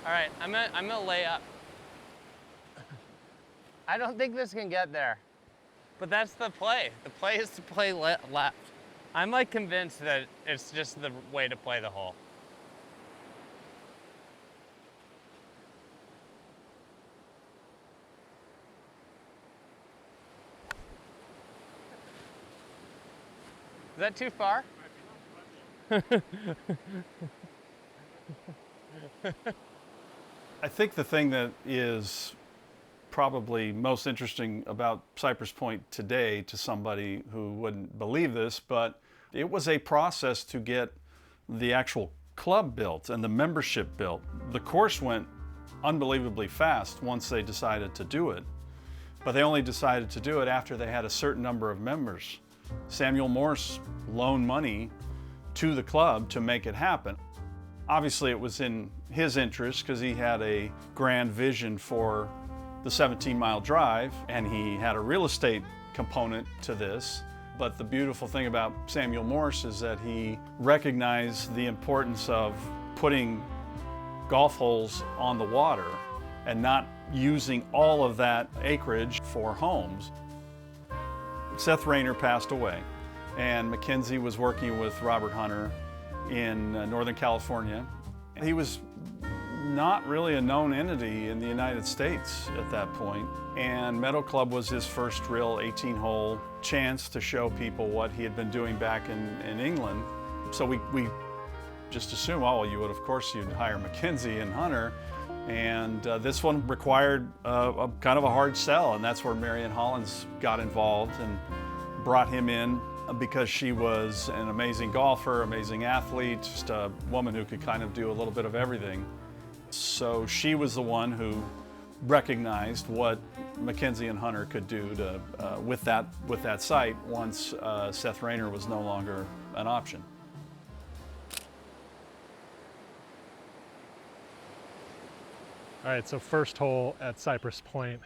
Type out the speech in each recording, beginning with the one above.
All right, I'm gonna lay up. I don't think this can get there. But that's the play. The play is to play left. I'm like convinced that it's just the way to play the hole. Is that too far? I think the thing that is probably most interesting about Cypress Point today to somebody who wouldn't believe this, but it was a process to get the actual club built and the membership built. The course went unbelievably fast once they decided to do it, but they only decided to do it after they had a certain number of members. Samuel Morse loaned money to the club to make it happen. Obviously it was in his interest because he had a grand vision for the 17-mile drive and he had a real estate component to this. But the beautiful thing about Samuel Morse is that he recognized the importance of putting golf holes on the water and not using all of that acreage for homes. Seth Rayner passed away, and MacKenzie was working with Robert Hunter in Northern California. He was not really a known entity in the United States at that point, and Meadow Club was his first real 18-hole chance to show people what he had been doing back in England. So we just assumed, oh, well, of course you'd hire MacKenzie and Hunter, and this one required a kind of a hard sell, and that's where Marion Hollins got involved and brought him in because she was an amazing golfer, amazing athlete, just a woman who could kind of do a little bit of everything. So she was the one who recognized what MacKenzie and Hunter could do to, with that site once Seth Rayner was no longer an option. All right, so first hole at Cypress Point.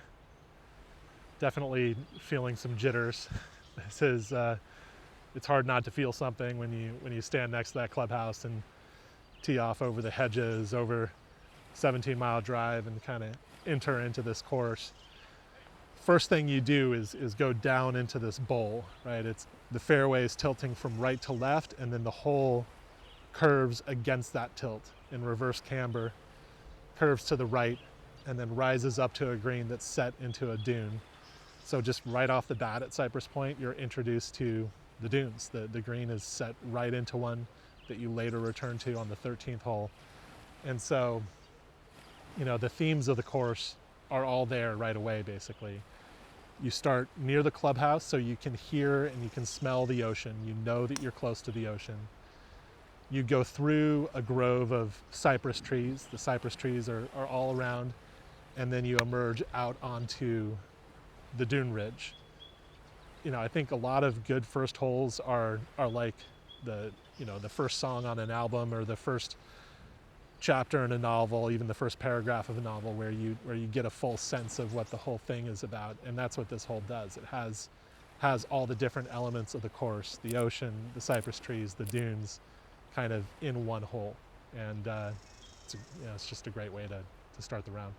Definitely feeling some jitters. This is, it's hard not to feel something when you stand next to that clubhouse and tee off over the hedges, over 17-mile drive and kind of enter into this course. First thing you do is go down into this bowl, right? It's the fairway is tilting from right to left, and then the hole curves against that tilt in reverse camber, curves to the right, and then rises up to a green that's set into a dune. So just right off the bat at Cypress Point, you're introduced to the dunes. The green is set right into one that you later return to on the 13th hole. And so, you know, the themes of the course are all there right away, basically. You start near the clubhouse so you can hear and you can smell the ocean. You know that you're close to the ocean. You go through a grove of cypress trees. The cypress trees are all around. And then you emerge out onto the dune ridge. You know, I think a lot of good first holes are like the first song on an album or the first chapter in a novel, even the first paragraph of a novel, where you get a full sense of what the whole thing is about. And that's what this hole does. It has all the different elements of the course, the ocean, the trees, the dunes, kind of in one hole. And it's just a great way to start the round.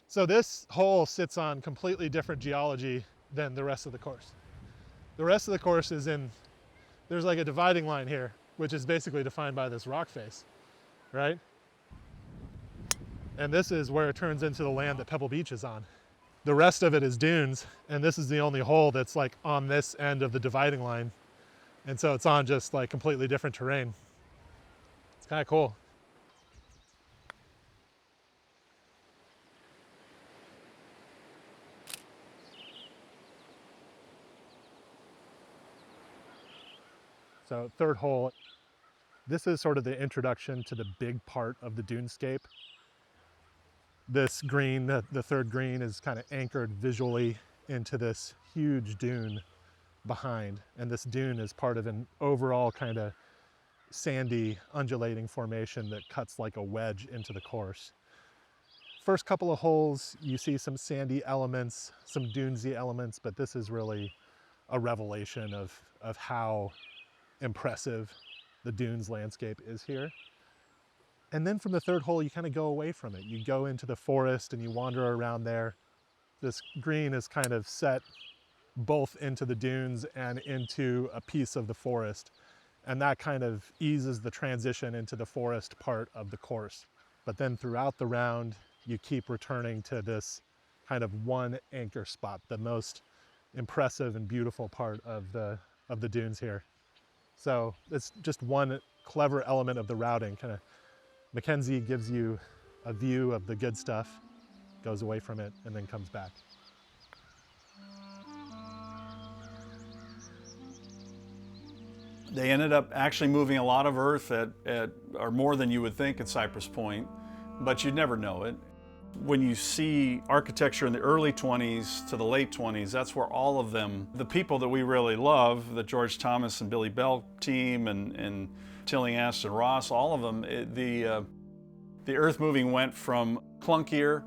So this hole sits on completely different geology than the rest of the course. The rest of the course is there's like a dividing line here, which is basically defined by this rock face, right? And this is where it turns into the land that Pebble Beach is on. The rest of it is dunes, and this is the only hole that's like on this end of the dividing line. And so it's on just like completely different terrain. It's kind of cool. So third hole, this is sort of the introduction to the big part of the dunescape. This green, the third green, is kind of anchored visually into this huge dune behind. And this dune is part of an overall kind of sandy, undulating formation that cuts like a wedge into the course. First couple of holes, you see some sandy elements, some dunesy elements, but this is really a revelation of how impressive the dunes landscape is here. And then from the third hole, you kind of go away from it. You go into the forest and you wander around there. This green is kind of set both into the dunes and into a piece of the forest. And that kind of eases the transition into the forest part of the course. But then throughout the round, you keep returning to this kind of one anchor spot, the most impressive and beautiful part of the dunes here. So it's just one clever element of the routing. Kind of MacKenzie gives you a view of the good stuff, goes away from it, and then comes back. They ended up actually moving a lot of earth or more than you would think at Cypress Point, but you'd never know it. When you see architecture in the early 20s to the late 20s, that's where all of them, the people that we really love, the George Thomas and Billy Bell team and Tilling-Aston Ross, all of them, the Earthmoving went from clunkier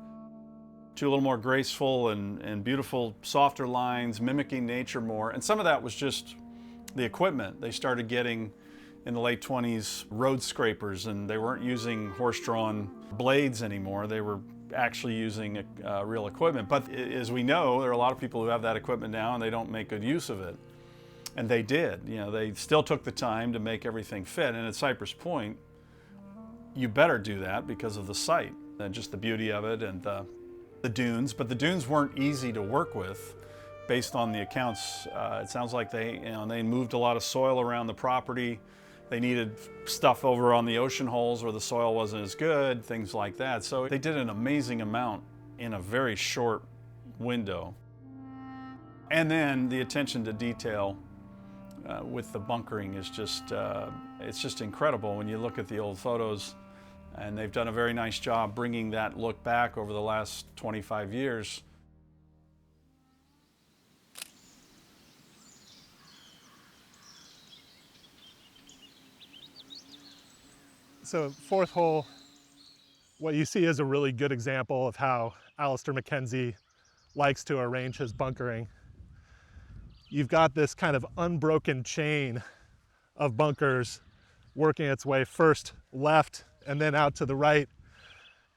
to a little more graceful and beautiful, softer lines, mimicking nature more. And some of that was just the equipment. They started getting, in the late 20s, road scrapers, and they weren't using horse-drawn blades anymore. They were actually using real equipment. But as we know, there are a lot of people who have that equipment now and they don't make good use of it. And they did. You know, they still took the time to make everything fit. And at Cypress Point, you better do that because of the site and just the beauty of it and the dunes. But the dunes weren't easy to work with. Based on the accounts, it sounds like they moved a lot of soil around the property. They needed stuff over on the ocean holes where the soil wasn't as good, things like that. So they did an amazing amount in a very short window. And then the attention to detail with the bunkering is just, it's just incredible when you look at the old photos. And they've done a very nice job bringing that look back over the last 25 years. So fourth hole, what you see is a really good example of how Alister MacKenzie likes to arrange his bunkering. You've got this kind of unbroken chain of bunkers working its way first left and then out to the right,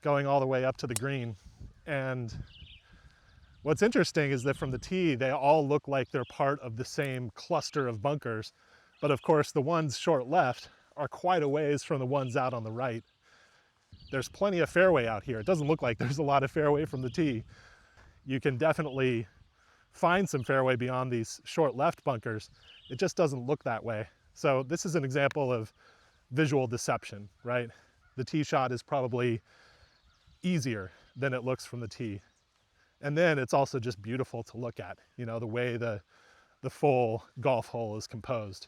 going all the way up to the green. And what's interesting is that from the tee, they all look like they're part of the same cluster of bunkers. But of course, the ones short left are quite a ways from the ones out on the right. There's plenty of fairway out here. It doesn't look like there's a lot of fairway from the tee. You can definitely find some fairway beyond these short left bunkers. It just doesn't look that way. So this is an example of visual deception, right? The tee shot is probably easier than it looks from the tee. And then it's also just beautiful to look at, you know, the way the full golf hole is composed.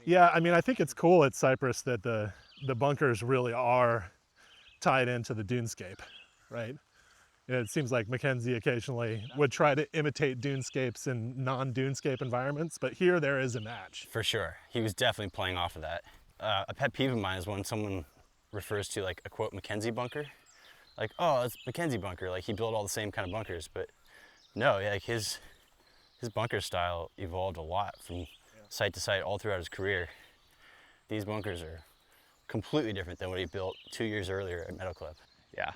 Yeah, I mean, I think it's cool at Cypress that the bunkers really are tied into the dunescape, right? It seems like MacKenzie occasionally would try to imitate dunescapes in non-dunescape environments, but here there is a match. For sure. He was definitely playing off of that. A pet peeve of mine is when someone refers to like a quote MacKenzie bunker. Like, oh, it's MacKenzie bunker. Like he built all the same kind of bunkers, but no, like his bunker style evolved a lot from site to site all throughout his career. These bunkers are completely different than what he built 2 years earlier at Meadow Club. Yeah.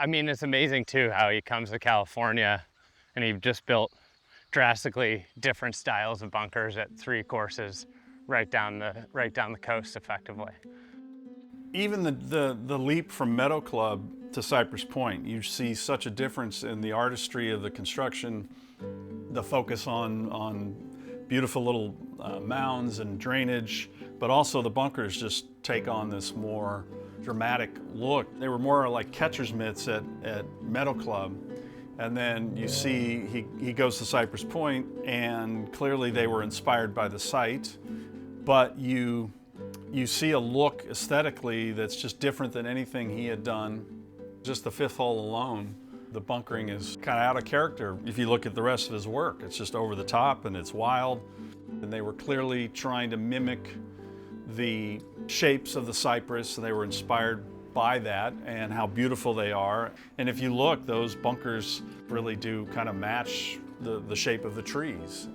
I mean, it's amazing too how he comes to California and he just built drastically different styles of bunkers at 3 courses right down the coast effectively. Even the leap from Meadow Club to Cypress Point, you see such a difference in the artistry of the construction, the focus on beautiful little mounds and drainage, but also the bunkers just take on this more dramatic look. They were more like catcher's mitts at Meadow Club. And then you see he goes to Cypress Point, and clearly they were inspired by the site, but you see a look aesthetically that's just different than anything he had done. Just the 5th hole alone, the bunkering is kind of out of character. If you look at the rest of his work, it's just over the top and it's wild. And they were clearly trying to mimic the shapes of the cypress, and they were inspired by that and how beautiful they are. And if you look, those bunkers really do kind of match the shape of the trees.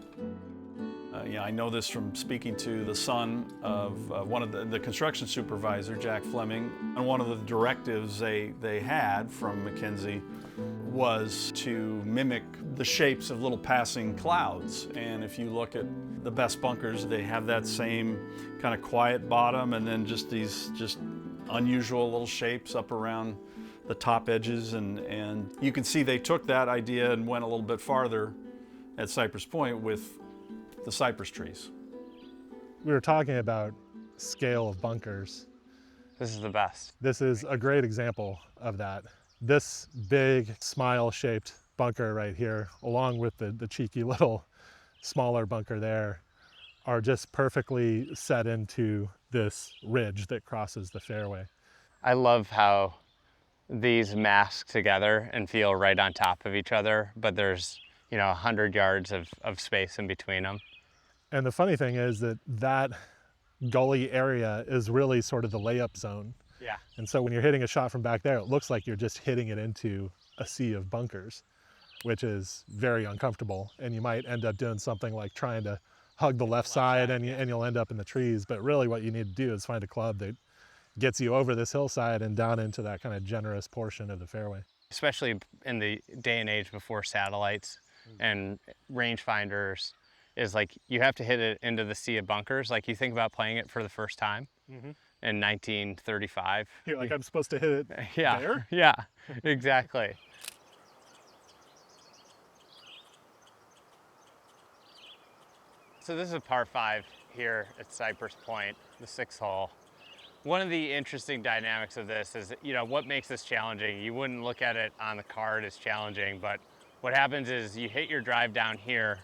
I know this from speaking to the son of one of the construction supervisor, Jack Fleming. And one of the directives they had from MacKenzie was to mimic the shapes of little passing clouds. And if you look at the best bunkers, they have that same kind of quiet bottom, and then just these unusual little shapes up around the top edges. And you can see they took that idea and went a little bit farther at Cypress Point with the cypress trees. We were talking about scale of bunkers. This is the best. This is a great example of that. This big smile-shaped bunker right here, along with the cheeky little smaller bunker there, are just perfectly set into this ridge that crosses the fairway. I love how these mask together and feel right on top of each other, but there's 100 yards of space in between them. And the funny thing is that gully area is really sort of the layup zone. Yeah. And so when you're hitting a shot from back there, it looks like you're just hitting it into a sea of bunkers, which is very uncomfortable. And you might end up doing something like trying to hug the left side, and you'll end up in the trees. But really what you need to do is find a club that gets you over this hillside and down into that kind of generous portion of the fairway. Especially in the day and age before satellites and rangefinders, is like you have to hit it into the sea of bunkers. Like you think about playing it for the first time in 1935. You're like, I'm supposed to hit it there? Yeah, exactly. So this is a par 5 here at Cypress Point, the 6th hole. One of the interesting dynamics of this is, what makes this challenging? You wouldn't look at it on the card as challenging, but what happens is you hit your drive down here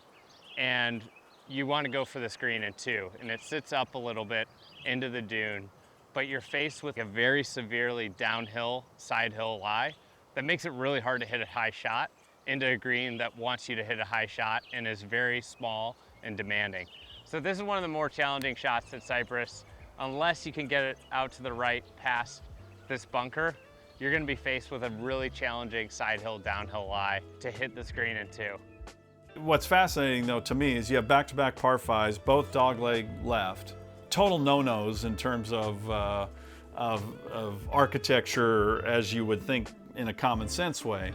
and you want to go for this green in 2, and it sits up a little bit into the dune, but you're faced with a very severely downhill side hill lie that makes it really hard to hit a high shot into a green that wants you to hit a high shot and is very small and demanding. So this is one of the more challenging shots at Cypress. Unless you can get it out to the right past this bunker, you're going to be faced with a really challenging side hill, downhill lie to hit this green in 2. What's fascinating though to me is you have back-to-back par 5s, both dogleg left. Total no-nos in terms of architecture as you would think in a common sense way.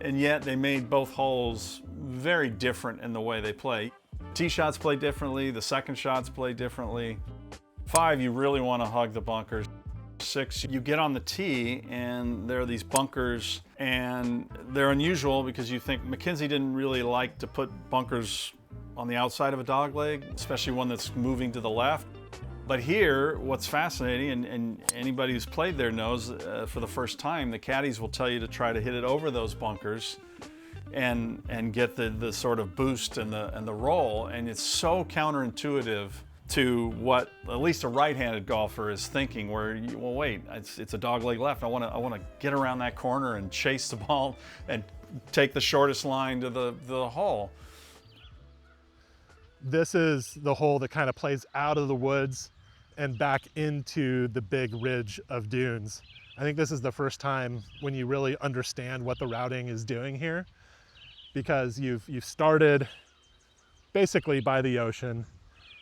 And yet they made both holes very different in the way they play. Tee shots play differently, the second shots play differently. 5, you really want to hug the bunkers. 6, you get on the tee and there are these bunkers, and they're unusual because you think MacKenzie didn't really like to put bunkers on the outside of a dogleg, especially one that's moving to the left. But here, what's fascinating, and anybody who's played there knows for the first time, the caddies will tell you to try to hit it over those bunkers and get the sort of boost and the roll, and it's so counterintuitive to what at least a right-handed golfer is thinking, where well wait, it's a dogleg left. I want to get around that corner and chase the ball and take the shortest line to the hole. This is the hole that kind of plays out of the woods and back into the big ridge of dunes. I think this is the first time when you really understand what the routing is doing here, because you've started basically by the ocean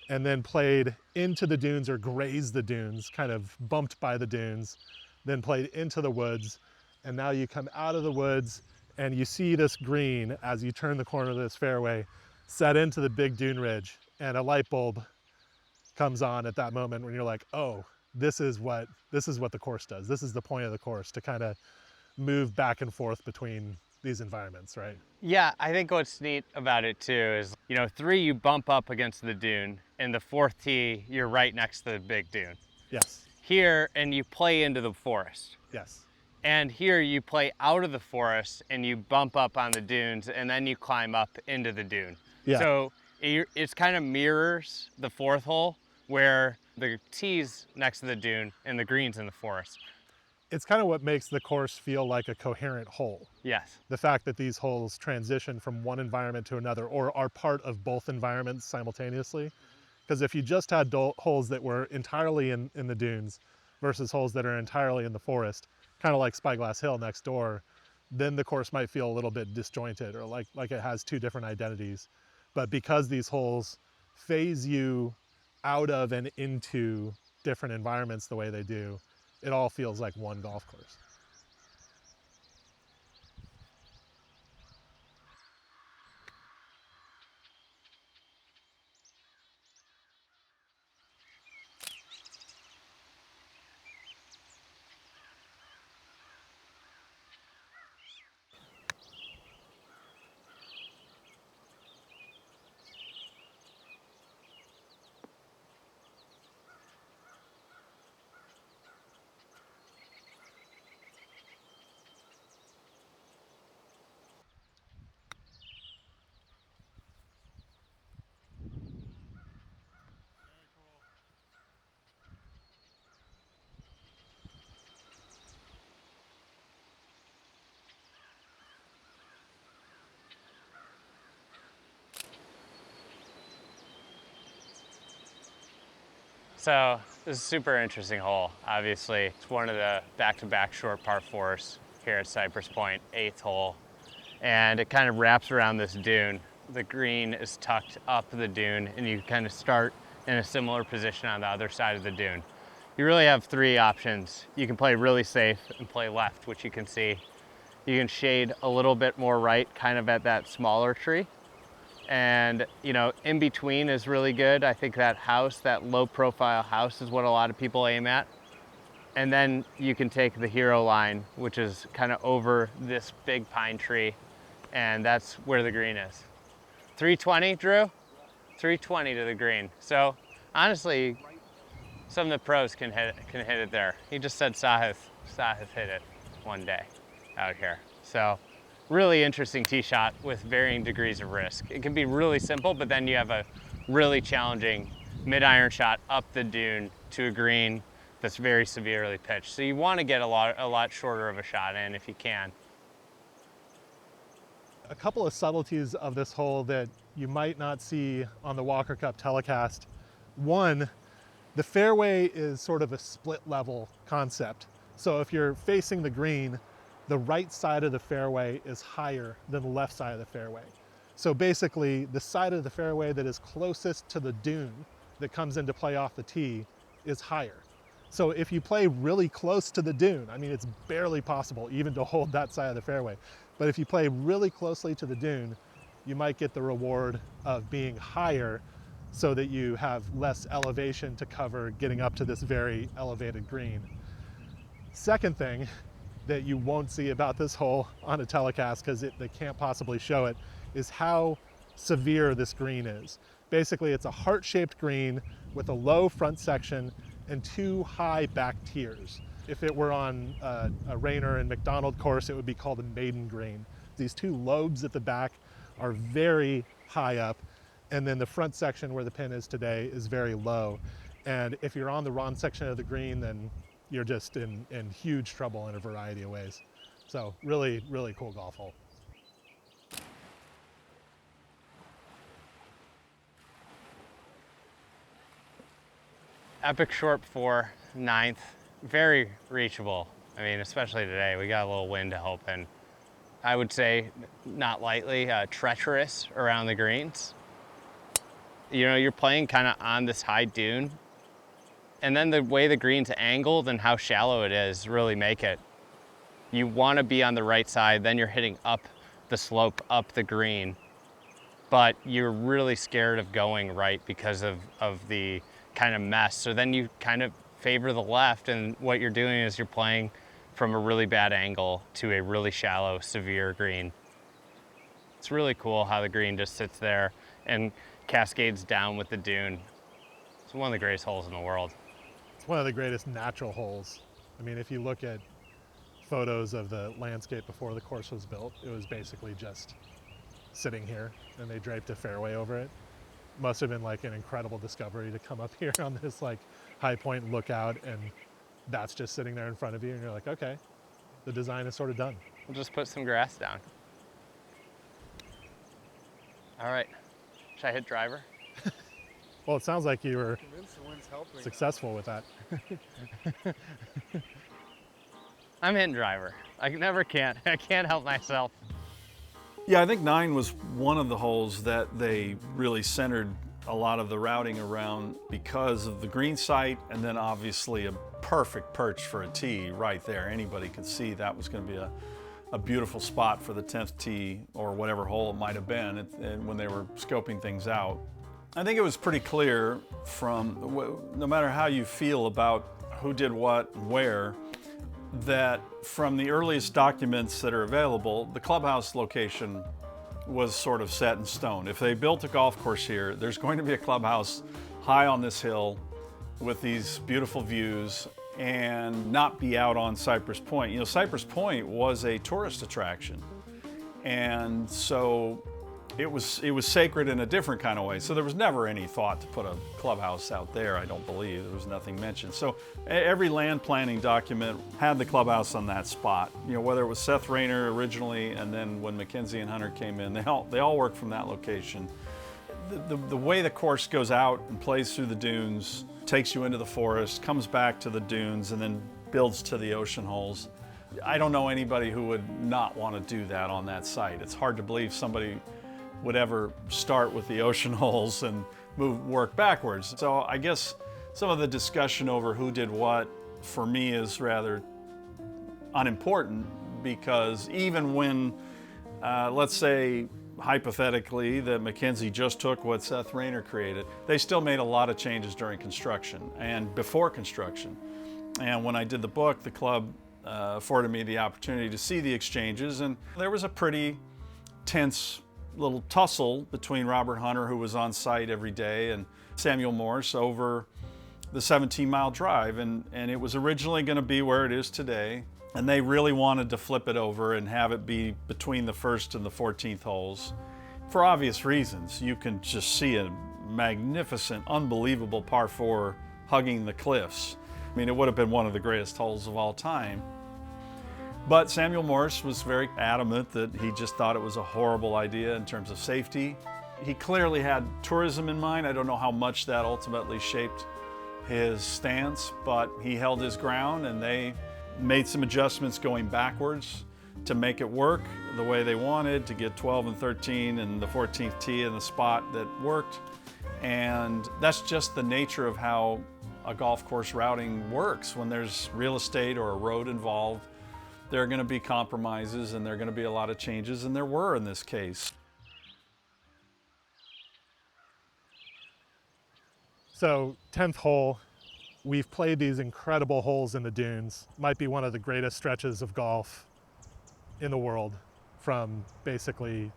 and then played into the dunes or grazed the dunes, kind of bumped by the dunes, then played into the woods, and now you come out of the woods and you see this green as you turn the corner of this fairway set into the big dune ridge, and a light bulb comes on at that moment when you're like, oh, this is what the course does. This is the point of the course, to kind of move back and forth between these environments, right? Yeah, I think what's neat about it too is, 3, you bump up against the dune, and the 4th tee, you're right next to the big dune. Yes, Here, and you play into the forest. yes. And here you play out of the forest and you bump up on the dunes and then you climb up into the dune. Yeah. So it's kind of mirrors the 4th hole where the tee's next to the dune and the green's in the forest. It's kind of what makes the course feel like a coherent whole. Yes. The fact that these holes transition from one environment to another, or are part of both environments simultaneously. Because if you just had holes that were entirely in the dunes versus holes that are entirely in the forest, kind of like Spyglass Hill next door, then the course might feel a little bit disjointed, or like it has two different identities. But because these holes phase you out of and into different environments the way they do, it all feels like one golf course. So this is a super interesting hole. Obviously, it's one of the back-to-back short par 4s here at Cypress Point, 8th hole. And it kind of wraps around this dune. The green is tucked up the dune, and you kind of start in a similar position on the other side of the dune. You really have 3 options. You can play really safe and play left, which you can see. You can shade a little bit more right, kind of at that smaller tree. And, in between is really good. I think that house, that low profile house, is what a lot of people aim at. And then you can take the hero line, which is kind of over this big pine tree, and that's where the green is. 320, Drew? 320 to the green. So honestly, some of the pros can hit it there. He just said Sahith hit it one day out here. So really interesting tee shot with varying degrees of risk. It can be really simple, but then you have a really challenging mid-iron shot up the dune to a green that's very severely pitched. So you want to get a lot shorter of a shot in if you can. A couple of subtleties of this hole that you might not see on the Walker Cup telecast. One, the fairway is sort of a split level concept. So if you're facing the green, the right side of the fairway is higher than the left side of the fairway. So basically, the side of the fairway that is closest to the dune that comes into play off the tee is higher. So if you play really close to the dune, I mean, it's barely possible even to hold that side of the fairway. But if you play really closely to the dune, you might get the reward of being higher so that you have less elevation to cover getting up to this very elevated green. Second thing that you won't see about this hole on a telecast, because they can't possibly show it, is how severe this green is. Basically, it's a heart-shaped green with a low front section and 2 high back tiers. If it were on a Rayner and McDonald course, it would be called a maiden green. These 2 lobes at the back are very high up, and then the front section where the pin is today is very low. And if you're on the wrong section of the green, then you're just in huge trouble in a variety of ways. So really, really cool golf hole. Epic short 4, 9th, very reachable. I mean, especially today, we got a little wind to help, and I would say not lightly treacherous around the greens. You're playing kind of on this high dune, and then the way the green's angled and how shallow it is really make it. You want to be on the right side, then you're hitting up the slope, up the green. but you're really scared of going right because of the kind of mess. So then you kind of favor the left, and what you're doing is you're playing from a really bad angle to a really shallow, severe green. It's really cool how the green just sits there and cascades down with the dune. It's one of the greatest holes in the world. It's one of the greatest natural holes. I mean, if you look at photos of the landscape before the course was built, it was basically just sitting here, and they draped a fairway over it. Must have been like an incredible discovery to come up here on this like high point and look out, and that's just sitting there in front of you, and you're like, okay, the design is sort of done. We'll just put some grass down. All right, should I hit driver? Well, it sounds like you were successful with that. I'm hitting driver. I can't help myself. Yeah, I think 9 was one of the holes that they really centered a lot of the routing around because of the green site, and then obviously a perfect perch for a tee right there. Anybody could see that was going to be a beautiful spot for the 10th tee or whatever hole it might have been when they were scoping things out. I think it was pretty clear from, no matter how you feel about who did what and where, that from the earliest documents that are available, the clubhouse location was sort of set in stone. If they built a golf course here, there's going to be a clubhouse high on this hill with these beautiful views and not be out on Cypress Point. You know, Cypress Point was a tourist attraction, and so it was sacred in a different kind of way. So there was never any thought to put a clubhouse out there, I don't believe. There was nothing mentioned. So every land planning document had the clubhouse on that spot. You know, whether it was Seth Rayner originally, and then when MacKenzie and Hunter came in, they all worked from that location. The way the course goes out and plays through the dunes, takes you into the forest, comes back to the dunes, and then builds to the ocean holes. I don't know anybody who would not want to do that on that site. It's hard to believe somebody would ever start with the ocean holes and work backwards. So I guess some of the discussion over who did what for me is rather unimportant, because even when, let's say hypothetically that MacKenzie just took what Seth Rayner created, they still made a lot of changes during construction and before construction. And when I did the book, the club afforded me the opportunity to see the exchanges, and there was a pretty tense little tussle between Robert Hunter, who was on site every day, and Samuel Morse over the 17-mile drive. And it was originally going to be where it is today, and they really wanted to flip it over and have it be between the 1st and the 14th holes. For obvious reasons, you can just see a magnificent, unbelievable par 4 hugging the cliffs. I mean, it would have been one of the greatest holes of all time. But Samuel Morse was very adamant that he just thought it was a horrible idea in terms of safety. He clearly had tourism in mind. I don't know how much that ultimately shaped his stance, but he held his ground, and they made some adjustments going backwards to make it work the way they wanted, to get 12 and 13 and the 14th tee in the spot that worked. And that's just the nature of how a golf course routing works. When there's real estate or a road involved, there are going to be compromises, and there are going to be a lot of changes, and there were in this case. So 10th hole, we've played these incredible holes in the dunes. Might be one of the greatest stretches of golf in the world, from basically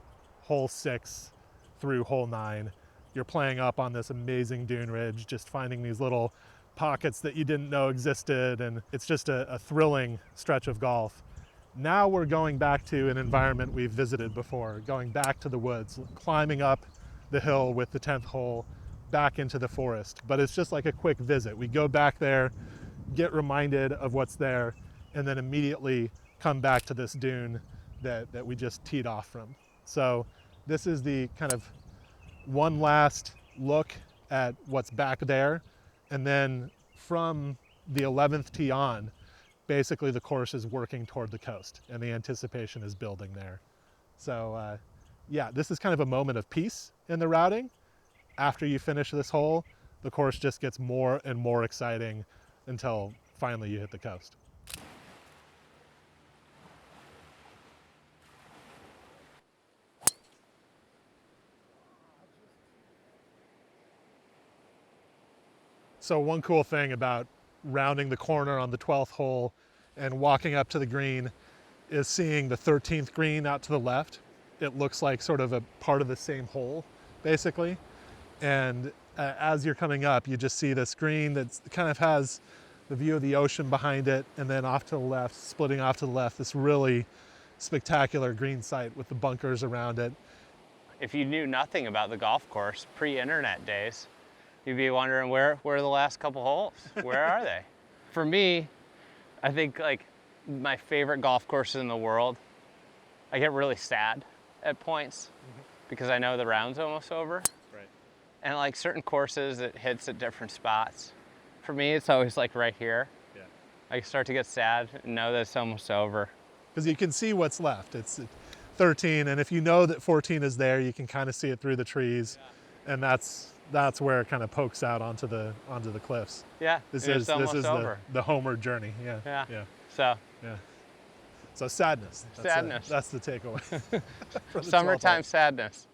hole 6 through hole 9. You're playing up on this amazing dune ridge, just finding these little pockets that you didn't know existed, and it's just a thrilling stretch of golf. Now we're going back to an environment we've visited before, going back to the woods, climbing up the hill with the 10th hole, back into the forest. But it's just like a quick visit. We go back there, get reminded of what's there, and then immediately come back to this dune that we just teed off from. So this is the kind of one last look at what's back there. And then from the 11th tee on, basically the course is working toward the coast, and the anticipation is building there. So yeah, this is kind of a moment of peace in the routing. After you finish this hole, the course just gets more and more exciting until finally you hit the coast. So one cool thing about rounding the corner on the 12th hole and walking up to the green is seeing the 13th green out to the left. It looks like sort of a part of the same hole, basically. And as you're coming up, you just see this green that kind of has the view of the ocean behind it, and then off to the left, splitting off to the left, this really spectacular green site with the bunkers around it. If you knew nothing about the golf course, pre-internet days, you'd be wondering where are the last couple holes? Where are they? For me, I think like my favorite golf courses in the world, I get really sad at points because I know the round's almost over. Right. And like certain courses, it hits at different spots. For me, it's always like right here. Yeah. I start to get sad and know that it's almost over. Because you can see what's left. It's 13, and if you know that 14 is there, you can kind of see it through the trees, and that's where it kind of pokes out onto the cliffs. Yeah, This and is it's almost over. the homeward journey. Yeah. Yeah. So, Yeah. So sadness. Sadness. That's the takeaway. from the summertime 12th hole. sadness.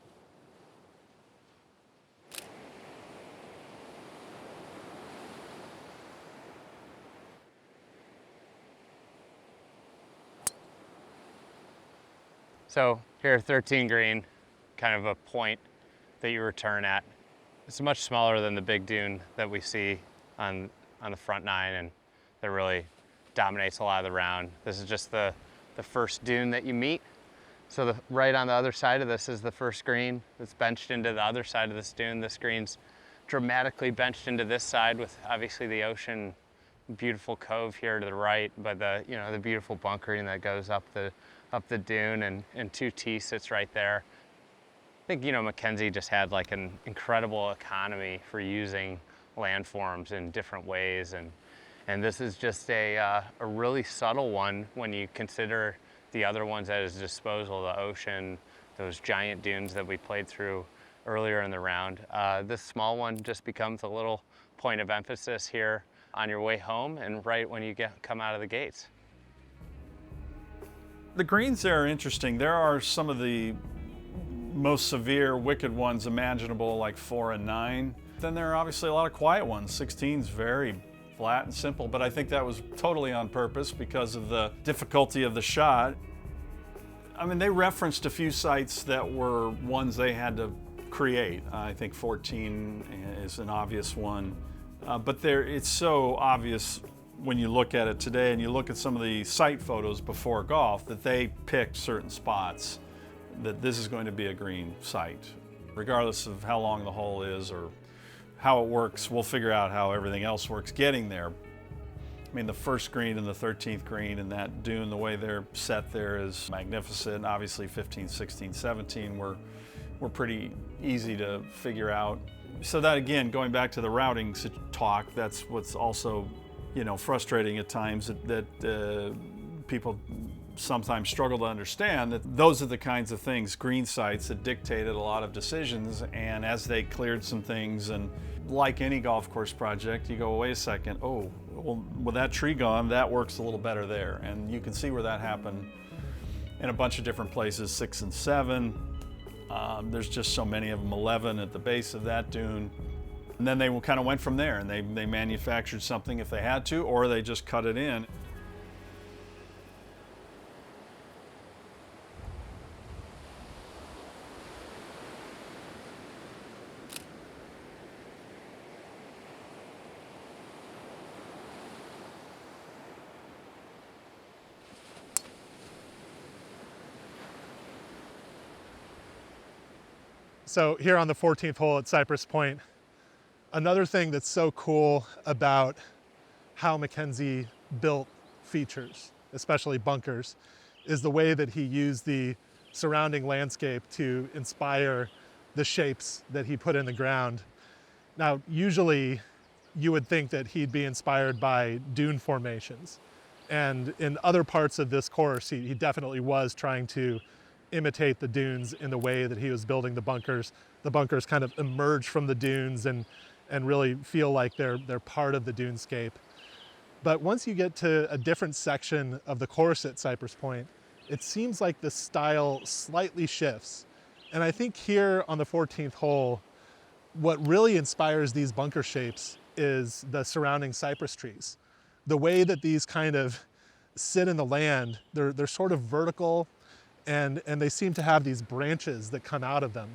So here, 13 green, kind of a point that you return at. It's much smaller than the big dune that we see on the front nine, and that really dominates a lot of the round. This is just the first dune that you meet. So right on the other side of this is the first green that's benched into the other side of this dune. This green's dramatically benched into this side with obviously the ocean, beautiful cove here to the right, but the beautiful bunkering that goes up the dune, and 2T sits right there. I think, Mackenzie just had like an incredible economy for using landforms in different ways, and this is just a really subtle one when you consider the other ones at his disposal, the ocean, those giant dunes that we played through earlier in the round. This small one just becomes a little point of emphasis here on your way home and right when you come out of the gates. The greens there are interesting. There are some of the most severe, wicked ones imaginable, like 4 and 9. Then there are obviously a lot of quiet ones. 16's very flat and simple, but I think that was totally on purpose because of the difficulty of the shot. I mean, they referenced a few sites that were ones they had to create. I think 14 is an obvious one, but it's so obvious when you look at it today and you look at some of the site photos before golf that they picked certain spots that this is going to be a green site. Regardless of how long the hole is or how it works, we'll figure out how everything else works getting there. I mean, the first green and the 13th green and that dune, the way they're set there is magnificent. Obviously 15, 16, 17 were pretty easy to figure out. So that, again, going back to the routing talk, that's what's also frustrating at times, that people sometimes struggle to understand that those are the kinds of things, green sites, that dictated a lot of decisions. And as they cleared some things, and like any golf course project, you go, wait a second, oh, well, with that tree gone, that works a little better there. And you can see where that happened in a bunch of different places, 6 and 7. There's just so many of them, 11 at the base of that dune. And then they kind of went from there, and they manufactured something if they had to, or they just cut it in. So here on the 14th hole at Cypress Point, another thing that's so cool about how Mackenzie built features, especially bunkers, is the way that he used the surrounding landscape to inspire the shapes that he put in the ground. Now, usually you would think that he'd be inspired by dune formations. And in other parts of this course, he definitely was trying to imitate the dunes in the way that he was building the bunkers. The bunkers kind of emerge from the dunes and really feel like they're part of the dunescape. But once you get to a different section of the course at Cypress Point, it seems like the style slightly shifts. And I think here on the 14th hole, what really inspires these bunker shapes is the surrounding cypress trees. The way that these kind of sit in the land, they're sort of vertical, and they seem to have these branches that come out of them.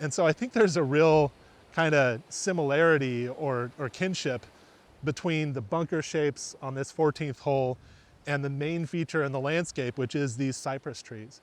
And so I think there's a real kind of similarity or kinship between the bunker shapes on this 14th hole and the main feature in the landscape, which is these cypress trees.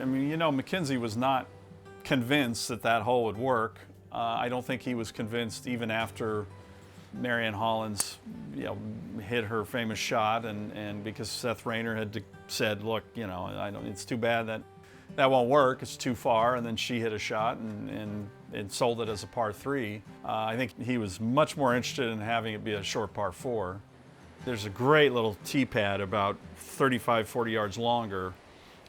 I mean, you know, MacKenzie was not convinced that that hole would work. I don't think he was convinced even after Marianne Hollins, you know, hit her famous shot, and because Seth Rayner had said, look, you know, it's too bad that won't work, it's too far, and then she hit a shot and sold it as a par 3. I think he was much more interested in having it be a short par 4. There's a great little tee pad about 35, 40 yards longer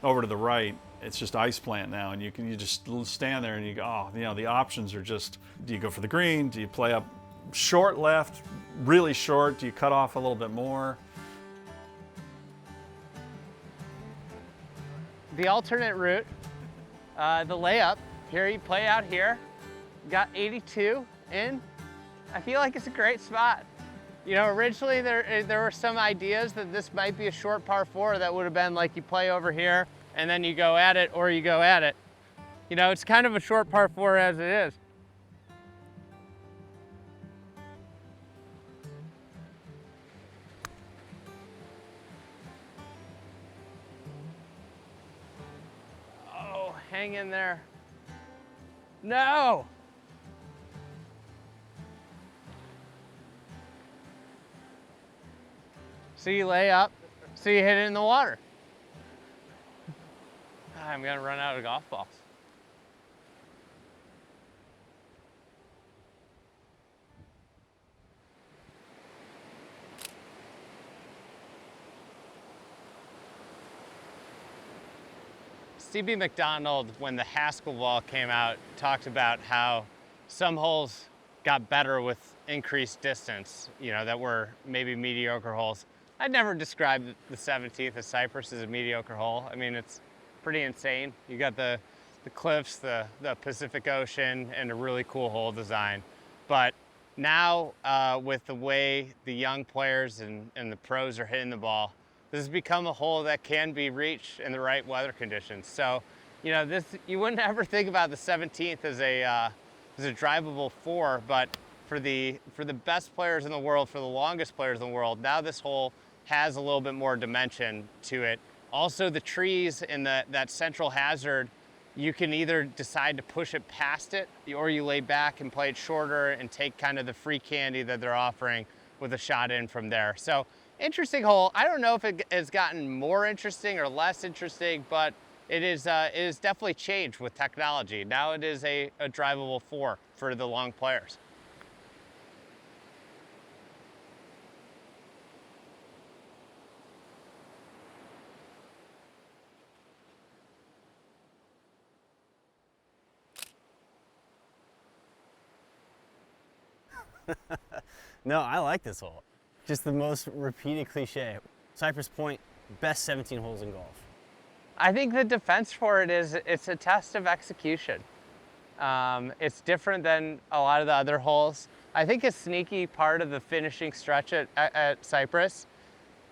over to the right. It's just ice plant now, and you just stand there and you go, oh, you know, the options are just, do you go for the green? Do you play up short left, really short? Do you cut off a little bit more? The alternate route, the layup, here you play out here, got 82 in. I feel like it's a great spot. You know, originally there were some ideas that this might be a short par 4 that would have been like you play over here and then you go at it or you go at it. You know, it's kind of a short par 4 as it is. Oh, hang in there. No! So you lay up, so you hit it in the water. I'm gonna run out of golf balls. C.B. McDonald, when the Haskell ball came out, talked about how some holes got better with increased distance, you know, that were maybe mediocre holes. I'd never describe the 17th of Cypress as a mediocre hole. I mean, it's pretty insane. You got the cliffs, the Pacific Ocean, and a really cool hole design. But now, with the way the young players and the pros are hitting the ball, this has become a hole that can be reached in the right weather conditions. So, you know, you wouldn't ever think about the 17th as a drivable 4, but for the best players in the world, for the longest players in the world, now this hole has a little bit more dimension to it. Also, the trees in that central hazard, you can either decide to push it past it, or you lay back and play it shorter and take kind of the free candy that they're offering with a shot in from there. So, interesting hole. I don't know if it has gotten more interesting or less interesting, but it is definitely changed with technology. Now it is a drivable 4 for the long players. No, I like this hole. Just the most repeated cliche. Cypress Point, best 17 holes in golf. I think the defense for it is it's a test of execution. It's different than a lot of the other holes. I think a sneaky part of the finishing stretch at Cypress,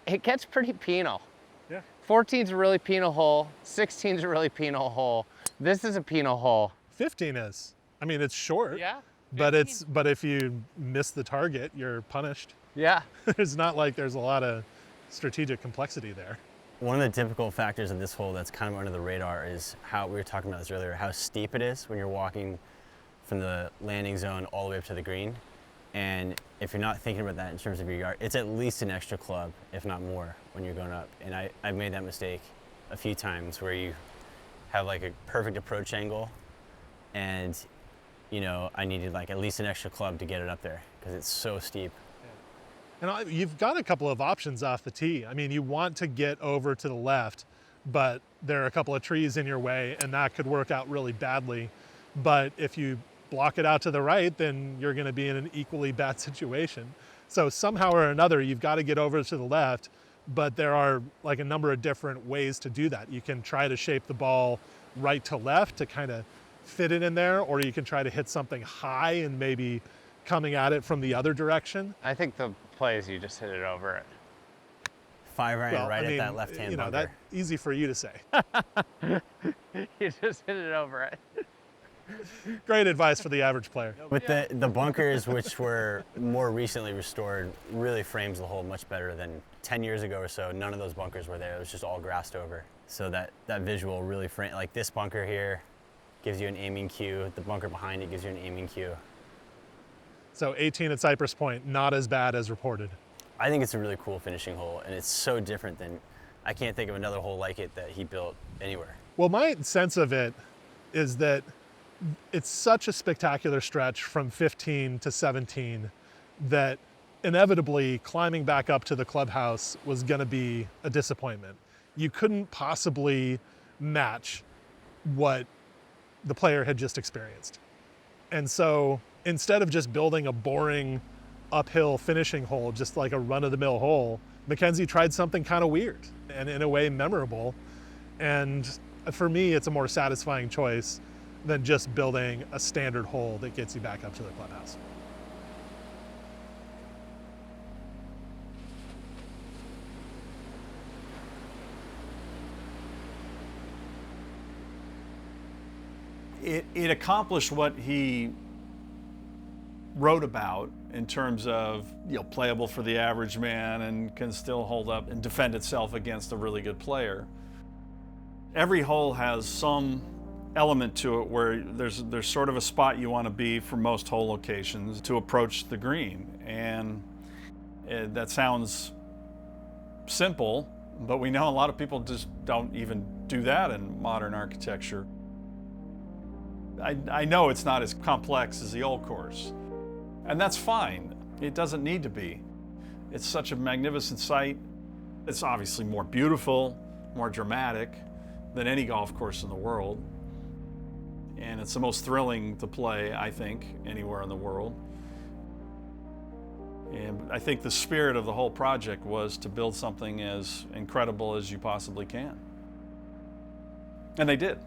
it gets pretty penal. Yeah. 14's a really penal hole, 16's a really penal hole. This is a penal hole. 15 is. I mean, it's short. Yeah. But 15. but if you miss the target, you're punished. Yeah. It's not like there's a lot of strategic complexity there. One of the difficult factors of this hole that's kind of under the radar is how, we were talking about this earlier, how steep it is when you're walking from the landing zone all the way up to the green. And if you're not thinking about that in terms of your yard, it's at least an extra club, if not more, when you're going up. And I've made that mistake a few times where you have like a perfect approach angle and, you know, I needed like at least an extra club to get it up there because it's so steep. And you've got a couple of options off the tee. I mean, you want to get over to the left, but there are a couple of trees in your way and that could work out really badly. But if you block it out to the right, then you're going to be in an equally bad situation. So somehow or another, you've got to get over to the left, but there are like a number of different ways to do that. You can try to shape the ball right to left to kind of fit it in there, or you can try to hit something high and maybe coming at it from the other direction. I think the play is you just hit it over it. 5 iron Well, right I mean, at that left-hand you know, bunker. that's easy for you to say. You just hit it over it. Great advice for the average player. But the bunkers, which were more recently restored, really frames the hole much better than 10 years ago or so. None of those bunkers were there. It was just all grassed over. So that visual really frame, like this bunker here gives you an aiming cue. The bunker behind it gives you an aiming cue. So 18 at Cypress Point, not as bad as reported. I think it's a really cool finishing hole, and it's so different than, I can't think of another hole like it that he built anywhere. Well, my sense of it is that it's such a spectacular stretch from 15 to 17 that inevitably climbing back up to the clubhouse was going to be a disappointment. You couldn't possibly match what the player had just experienced. And so instead of just building a boring uphill finishing hole, just like a run-of-the-mill hole, MacKenzie tried something kind of weird and in a way memorable. And for me, it's a more satisfying choice than just building a standard hole that gets you back up to the clubhouse. It accomplished what he wrote about in terms of, you know, playable for the average man and can still hold up and defend itself against a really good player. Every hole has some element to it where there's sort of a spot you want to be for most hole locations to approach the green, and that sounds simple, but we know a lot of people just don't even do that in modern architecture. I know it's not as complex as the old course, and that's fine. It doesn't need to be. It's such a magnificent site. It's obviously more beautiful, more dramatic than any golf course in the world. And it's the most thrilling to play, I think, anywhere in the world. And I think the spirit of the whole project was to build something as incredible as you possibly can. And they did.